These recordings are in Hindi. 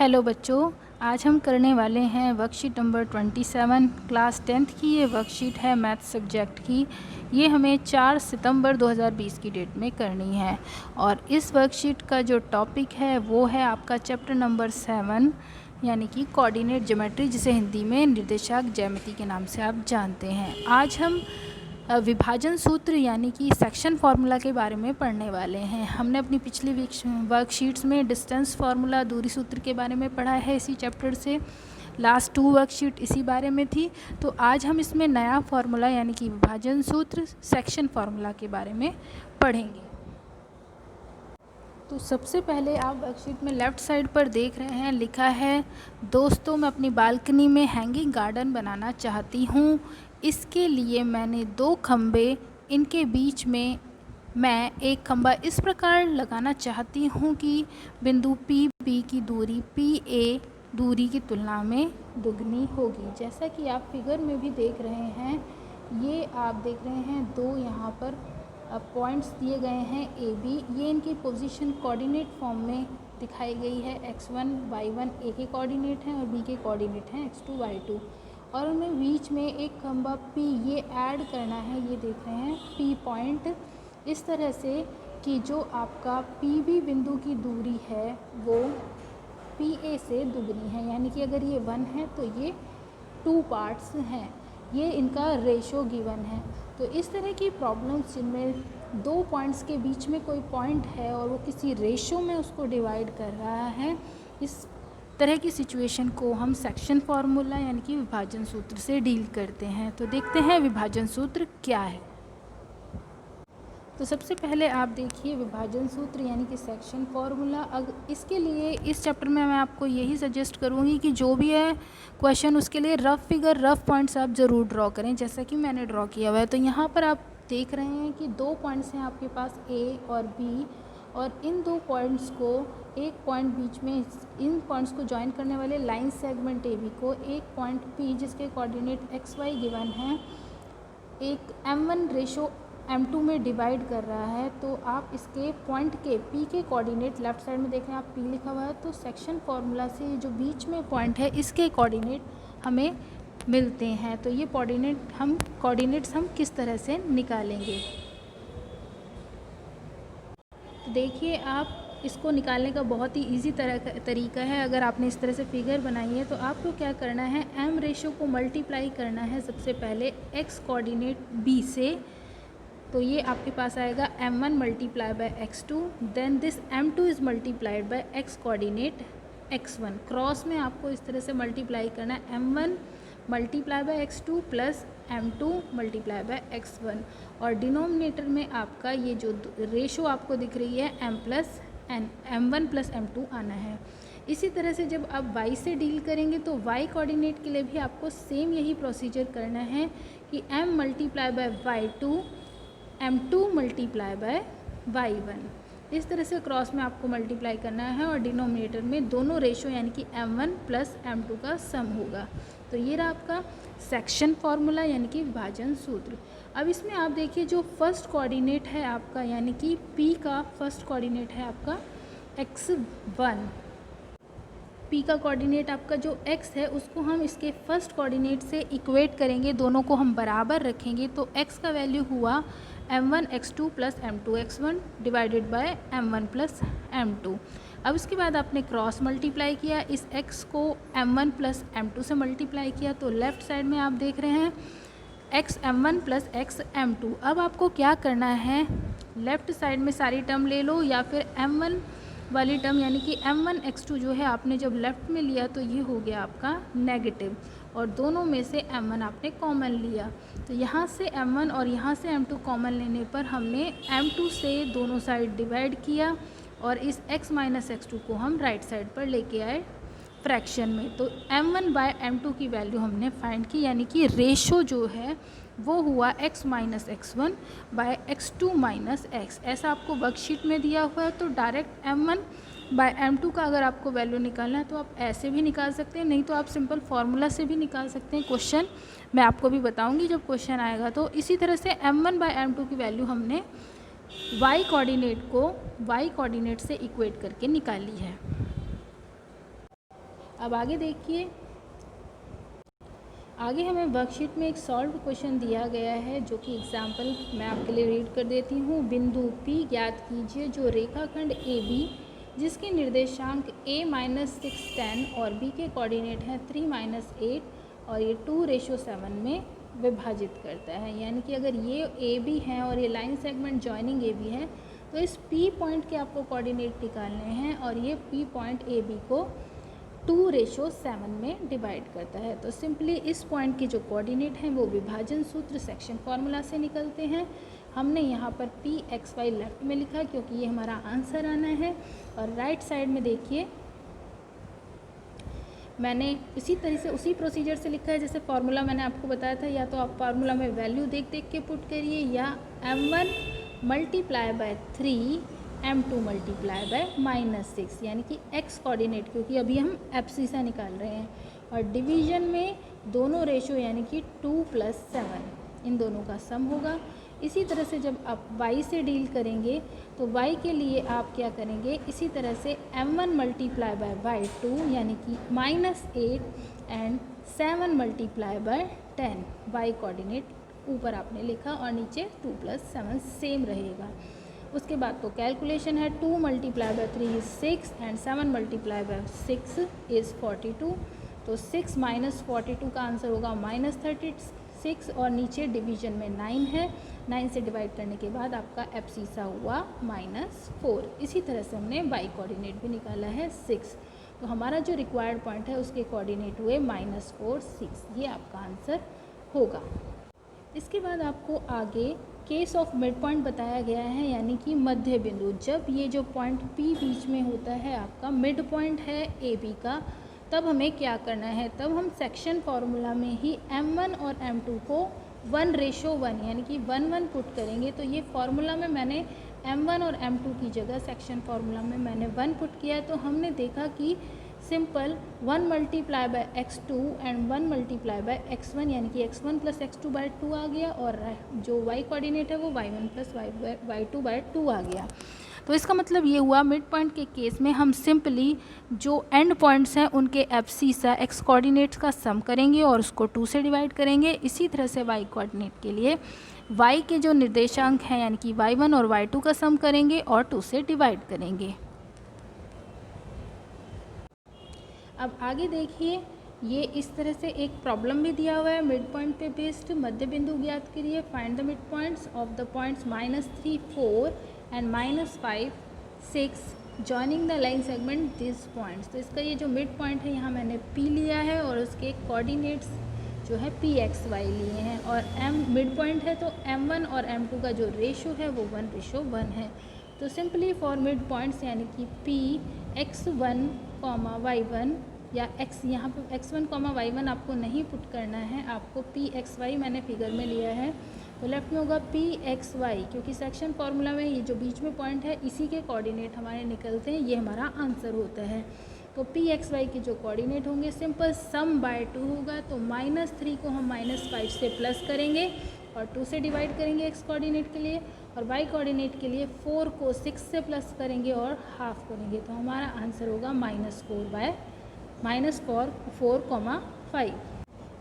हेलो बच्चों, आज हम करने वाले हैं वर्कशीट नंबर 27 क्लास 10th की। ये वर्कशीट है मैथ सब्जेक्ट की। ये हमें 4 सितंबर 2020 की डेट में करनी है और इस वर्कशीट का जो टॉपिक है वो है आपका चैप्टर नंबर 7 यानी कि कोऑर्डिनेट ज्योमेट्री, जिसे हिंदी में निर्देशांक ज्यामिति के नाम से आप जानते हैं। आज हम विभाजन सूत्र यानी कि सेक्शन फार्मूला के बारे में पढ़ने वाले हैं। हमने अपनी पिछली वर्कशीट्स में डिस्टेंस फार्मूला, दूरी सूत्र के बारे में पढ़ा है इसी चैप्टर से। लास्ट 2 वर्कशीट इसी बारे में थी। तो आज हम इसमें नया फार्मूला यानी कि विभाजन सूत्र, सेक्शन फार्मूला के बारे में पढ़ेंगे। तो सबसे पहले आप वर्कशीट में लेफ़्ट साइड पर देख रहे हैं, लिखा है दोस्तों मैं अपनी बालकनी में हैंगिंग गार्डन बनाना चाहती हूँ। इसके लिए मैंने 2 खंबे, इनके बीच में मैं एक खंबा इस प्रकार लगाना चाहती हूँ कि बिंदु पी की दूरी PA दूरी की तुलना में दुगनी होगी। जैसा कि आप फिगर में भी देख रहे हैं, ये आप देख रहे हैं 2 यहाँ पर पॉइंट्स दिए गए हैं AB। ये इनकी पोजीशन कोऑर्डिनेट फॉर्म में दिखाई गई है। x1 y1 A के कोऑर्डिनेट हैं और B के कोऑर्डिनेट हैं x2 y2, और उनमें बीच में एक खंबा P ये ऐड करना है। ये देख रहे हैं P पॉइंट इस तरह से कि जो आपका PB बिंदु की दूरी है वो PA से दुगनी है, यानी कि अगर ये 1 है तो ये 2 पार्ट्स हैं। ये इनका रेशो गिवन है। तो इस तरह की प्रॉब्लम्स जिनमें 2 पॉइंट्स के बीच में कोई पॉइंट है और वो किसी रेशो में उसको डिवाइड कर रहा है, इस तरह की सिचुएशन को हम सेक्शन फार्मूला यानी कि विभाजन सूत्र से डील करते हैं। तो देखते हैं विभाजन सूत्र क्या है। तो सबसे पहले आप देखिए विभाजन सूत्र यानी कि सेक्शन फार्मूला। इसके लिए इस चैप्टर में मैं आपको यही सजेस्ट करूँगी कि जो भी है क्वेश्चन, उसके लिए रफ़ फिगर, रफ़ पॉइंट्स आप ज़रूर ड्रॉ करें, जैसा कि मैंने ड्रॉ किया हुआ है। तो यहाँ पर आप देख रहे हैं कि 2 पॉइंट्स हैं आपके पास A और B, और इन 2 पॉइंट्स को एक पॉइंट बीच में, इन पॉइंट्स को ज्वाइन करने वाले लाइन सेगमेंट AB को एक पॉइंट P जिसके कोऑर्डिनेट XY गिवन हैं, एक M1 रेशो M2 में डिवाइड कर रहा है। तो आप इसके पॉइंट के P के कोऑर्डिनेट लेफ़्ट साइड में देख रहे हैं आप P लिखा हुआ है, तो सेक्शन फार्मूला से जो बीच में पॉइंट है इसके कोऑर्डिनेट हमें मिलते हैं। तो ये कोऑर्डिनेट्स हम किस तरह से निकालेंगे, तो देखिए आप इसको निकालने का बहुत ही इजी तरीका है। अगर आपने इस तरह से फिगर बनाई है तो आपको क्या करना है, M रेशो को मल्टीप्लाई करना है सबसे पहले x कोऑर्डिनेट B से। तो ये आपके पास आएगा M1 multiply by x2, then this M2 is multiplied by x coordinate x1। क्रॉस में आपको इस तरह से मल्टीप्लाई करना है M1 multiply by x2 plus M2 multiply by x1, और डिनोमिनेटर में आपका ये जो रेशो आपको दिख रही है M1 प्लस M2 आना है। इसी तरह से जब आप y से डील करेंगे तो y कोऑर्डिनेट के लिए भी आपको सेम यही प्रोसीजर करना है कि M multiply by y2 M2 multiply bye y1। इस तरह से क्रॉस में आपको मल्टीप्लाई करना है और डिनोमिनेटर में दोनों रेशो यानी कि M1 प्लस M2 का सम होगा। तो ये रहा आपका सेक्शन फार्मूला यानी कि विभाजन सूत्र। अब इसमें आप देखिए जो फर्स्ट कोऑर्डिनेट है आपका यानी कि P का फर्स्ट कोऑर्डिनेट है आपका x1। P का कोऑर्डिनेट आपका जो x है उसको हम इसके फर्स्ट कोऑर्डिनेट से इक्वेट करेंगे, दोनों को हम बराबर रखेंगे। तो x का वैल्यू हुआ M1 x2 plus M2 x1 divided by M1 plus M2। अब इसके बाद आपने क्रॉस मल्टीप्लाई किया, इस x को M1 प्लस M2 से मल्टीप्लाई किया, तो लेफ़्ट साइड में आप देख रहे हैं x M1 plus x M2। अब आपको क्या करना है, लेफ़्ट साइड में सारी टर्म ले लो या फिर M1 वाली टर्म यानी कि M1 x2 जो है आपने जब लेफ़्ट में लिया तो ये हो गया आपका नेगेटिव, और दोनों में से M1 आपने कॉमन लिया। तो यहाँ से M1 और यहाँ से M2 कॉमन लेने पर हमने M2 से दोनों साइड डिवाइड किया और इस x माइनस x2 को हम राइट साइड पर लेके आए फ्रैक्शन में। तो M1 बाय M2 की वैल्यू हमने फाइंड की, यानी कि रेशो जो है वो हुआ x minus x1 by x2 minus x। ऐसा आपको वर्कशीट में दिया हुआ है। तो डायरेक्ट M1 बाय M2 का अगर आपको वैल्यू निकालना है तो आप ऐसे भी निकाल सकते हैं, नहीं तो आप सिंपल फार्मूला से भी निकाल सकते हैं। क्वेश्चन मैं आपको भी बताऊंगी जब क्वेश्चन आएगा। तो इसी तरह से M1 बाय M2 की वैल्यू हमने y कोऑर्डिनेट को y कोऑर्डिनेट से इक्वेट करके निकाली है। अब आगे देखिए, आगे हमें वर्कशीट में एक सॉल्व क्वेश्चन दिया गया है, जो कि एग्जाम्पल मैं आपके लिए रीड कर देती हूँ। बिंदु P ज्ञात कीजिए जो रेखाखंड AB जिसके निर्देशांक a-6 10 और B के कोऑर्डिनेट हैं 3 - 8 और ये 2:7 में विभाजित करता है। यानी कि अगर ये AB है और ये लाइन सेगमेंट जॉइनिंग AB है, तो इस P पॉइंट के आपको कोऑर्डिनेट निकालने हैं और ये P पॉइंट AB को 2:7 में डिवाइड करता है। तो सिंपली इस पॉइंट के जो कोऑर्डिनेट हैं वो विभाजन सूत्र सेक्शन फार्मूला से निकलते हैं। हमने यहाँ पर PXY लेफ्ट में लिखा क्योंकि ये हमारा आंसर आना है, और राइट साइड में देखिए मैंने इसी तरह से उसी प्रोसीजर से लिखा है जैसे फार्मूला मैंने आपको बताया था। या तो आप फार्मूला में वैल्यू देख देख के पुट करिए, या m1 × 3 m2 × -6 यानी कि x कोऑर्डिनेट, क्योंकि अभी हम एब्सिसा निकाल रहे हैं, और डिवीजन में दोनों रेशो यानी कि 2 + 7 इन दोनों का सम होगा। इसी तरह से जब आप y से डील करेंगे तो y के लिए आप क्या करेंगे, इसी तरह से m1 × y2 यानी कि -8 एंड 7 × 10 y कोऑर्डिनेट ऊपर आपने लिखा और नीचे 2 + 7 सेम रहेगा। उसके बाद तो कैलकुलेशन है, 2 × 3 is 6 एंड 7 × 6 is 42। तो 6 - 42 का आंसर होगा -36, और नीचे डिवीजन में 9 है, 9 से डिवाइड करने के बाद आपका एब्सिसा हुआ -4। इसी तरह से हमने y कोऑर्डिनेट भी निकाला है 6। तो हमारा जो रिक्वायर्ड पॉइंट है उसके कोऑर्डिनेट हुए -4 6, ये आपका आंसर होगा। इसके बाद आपको आगे केस ऑफ मिड पॉइंट बताया गया है, यानी कि मध्य बिंदु। जब ये जो पॉइंट P बीच में होता है, आपका मिड पॉइंट है AB का, तब हमें क्या करना है, तब हम सेक्शन फार्मूला में ही m1 और m2 को 1:1 यानी कि 1:1 पुट करेंगे। तो ये फार्मूला में मैंने m1 और m2 की जगह सेक्शन फार्मूला में मैंने 1 पुट किया है। तो हमने देखा कि सिंपल 1 × x2 एंड 1 × x1 यानी कि x1 + x2/2 आ गया, और जो y कोऑर्डिनेट है वो y1 + y2/2 आ गया। तो इसका मतलब ये हुआ मिड पॉइंट के केस में हम सिंपली जो एंड पॉइंट्स हैं उनके एब्सिसा x कोऑर्डिनेट्स का सम करेंगे और उसको 2 से डिवाइड करेंगे। इसी तरह से y कोऑर्डिनेट के लिए y के जो निर्देशांक हैं यानी कि y1 और y2 का सम करेंगे और 2 से डिवाइड करेंगे। अब आगे देखिए, ये इस तरह से एक प्रॉब्लम भी दिया हुआ है मिड पॉइंट पे बेस्ड। मध्य बिंदु ज्ञात करिए, find the mid points of the points -3 4 and -5 6 joining the line segment this points. तो इसका ये जो मिड पॉइंट है यहाँ मैंने P लिया है और उसके कोऑर्डिनेट्स जो है PXY लिए हैं, और M मिड पॉइंट है तो m1 और m2 का जो रेशो है वो 1:1 है। तो सिंपली फॉर मिड पॉइंट्स यानी कि P(x1, y1) या x, यहाँ पे x1, y1 आपको नहीं पुट करना है, आपको PXY मैंने फिगर में लिया है, तो लेफ्ट में होगा PXY, क्योंकि सेक्शन फार्मूला में ये जो बीच में पॉइंट है इसी के कोऑर्डिनेट हमारे निकलते हैं, ये हमारा आंसर होता है। तो PXY के जो कोऑर्डिनेट होंगे सिंपल सम बाय 2 होगा, तो -3 को हम -5 से प्लस करेंगे और 2 से डिवाइड करेंगे x कोऑर्डिनेट के लिए, और y कोऑर्डिनेट के लिए 4 को 6 से प्लस करेंगे और हाफ करेंगे। तो हमारा आंसर होगा -4/5।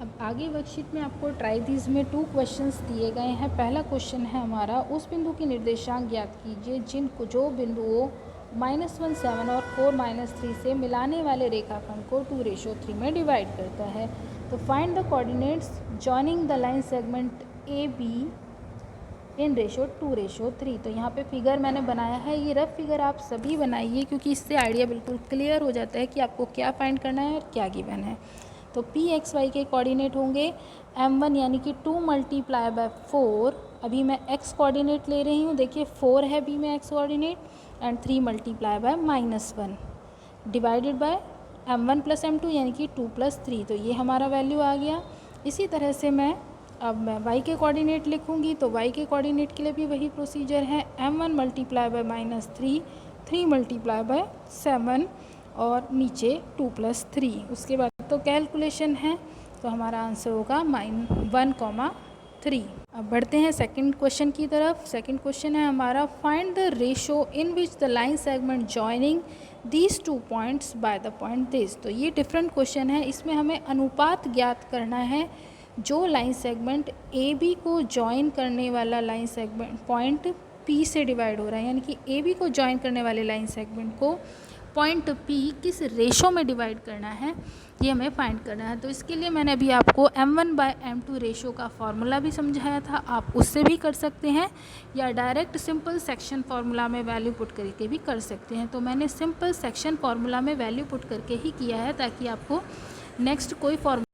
अब आगे वर्कशीट में आपको ट्राई दीज में 2 क्वेश्चंस दिए गए हैं। पहला क्वेश्चन है हमारा, उस बिंदु की निर्देशांक ज्ञात कीजिए जो बिंदुओं -1 7 और 4 - 3 से मिलाने वाले रेखाखंड को 2:3 में डिवाइड करता है। तो find the coordinates joining the line segment AB in ratio 2:3। तो यहाँ पे फिगर मैंने बनाया है, ये रफ फिगर आप सभी बनाइए क्योंकि इससे आइडिया बिल्कुल क्लियर हो जाता है कि आपको क्या फाइंड करना है और क्या गिवन है। तो PXY के कोऑर्डिनेट होंगे m1 यानी कि 2 × 4, अभी मैं x कोऑर्डिनेट ले रही हूँ, देखिए 4 है B में x coordinate, and 3 × -1 divided by m1 + m2 यानी कि 2 + 3। तो ये हमारा वैल्यू आ गया। इसी तरह से अब मैं y के कोऑर्डिनेट लिखूंगी, तो y के कोऑर्डिनेट के लिए भी वही प्रोसीजर है, m1 × -3 3 × 7 और नीचे 2 + 3। उसके बाद तो कैलकुलेशन है, तो हमारा आंसर होगा -1,3। अब बढ़ते हैं सेकंड क्वेश्चन की तरफ। सेकंड क्वेश्चन है हमारा, find the ratio in which the line segment joining these 2 points by the point this. तो ये डिफरेंट क्वेश्चन है, इसमें हमें अनुपात ज्ञात करना है जो लाइन सेगमेंट ए बी को जॉइन करने वाला लाइन सेगमेंट पॉइंट पी से डिवाइड हो रहा है, यानी कि ए बी को जॉइन करने वाले लाइन सेगमेंट को पॉइंट पी किस रेशो में डिवाइड करना है, ये हमें फाइंड करना है। तो इसके लिए मैंने अभी आपको M1/M2 रेशो का फॉर्मूला भी समझाया था, आप उससे भी कर सकते हैं या डायरेक्ट सिंपल सेक्शन फार्मूला में वैल्यू पुट करके भी कर सकते हैं। तो मैंने सिंपल सेक्शन फार्मूला में वैल्यू पुट करके ही किया है ताकि आपको नेक्स्ट कोई फॉर्मूला